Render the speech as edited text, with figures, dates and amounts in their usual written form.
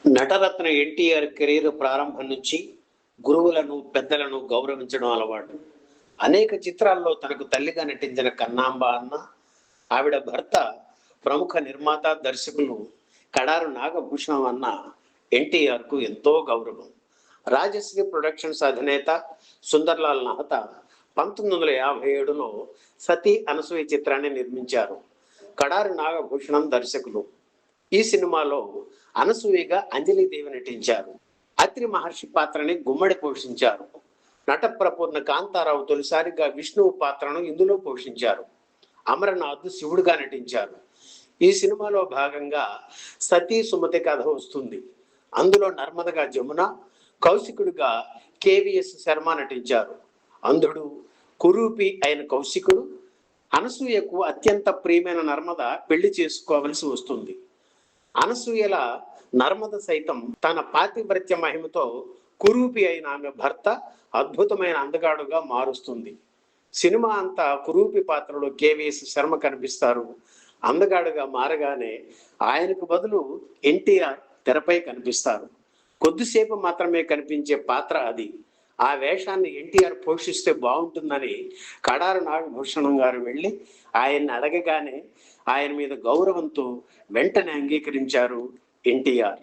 Nataratna NTR career ప్రారంభం నుంచి గురువులను పెద్దలను గౌరవించడం అలవాటు. అనేక చిత్రాల్లో తనకు తల్లిగా నటించిన కన్నాంబ అన్న, ఆవిడ భర్త ప్రముఖ నిర్మాత దర్శకులు కడారు నాగభూషణం అన్న ఎన్టీఆర్కు ఎంతో గౌరవం. రాజశ్రీ ప్రొడక్షన్స్ అధినేత సుందర్లాల్ నహతా 1957లో సతీ అనసూయ చిత్రాన్ని నిర్మించారు. కడారు నాగభూషణం దర్శకులు. ఈ సినిమాలో అనసూయగా అంజలిదేవి నటించారు. అత్రి మహర్షి పాత్రని గుమ్మడి పోషించారు. నటప్రపూర్ణ కాంతారావు తొలిసారిగా విష్ణువు పాత్రను ఇందులో పోషించారు. అమరనాథ్ శివుడుగా నటించారు. ఈ సినిమాలో భాగంగా సతీ సుమతి కథ వస్తుంది. అందులో నర్మదగా జమున, కౌశికుడుగా కేవీఎస్ శర్మ నటించారు. అంధుడు, కురూపి అయిన కౌశికుడు అనసూయకు అత్యంత ప్రియమైన నర్మద పెళ్లి చేసుకోవలసి వస్తుంది. అనసూయల నర్మద సైతం తన పాతివ్రత్య మహిమతో కురూపి అయిన ఆమె భర్త అద్భుతమైన అందగాడుగా మారుస్తుంది. సినిమా అంతా కురూపి పాత్రలో కేవీఎస్ శర్మ కనిపిస్తారు. అందగాడుగా మారగానే ఆయనకు బదులు ఎన్టీఆర్ తెరపై కనిపిస్తారు. కొద్దిసేపు మాత్రమే కనిపించే పాత్ర అది. ఆ వేషాన్ని ఎన్టీఆర్ పోషిస్తే బాగుంటుందని కడారు నాగభూషణం గారు వెళ్ళి ఆయన్ని అడగగానే ఆయన మీద గౌరవంతో వెంటనే అంగీకరించారు ఎన్టీఆర్.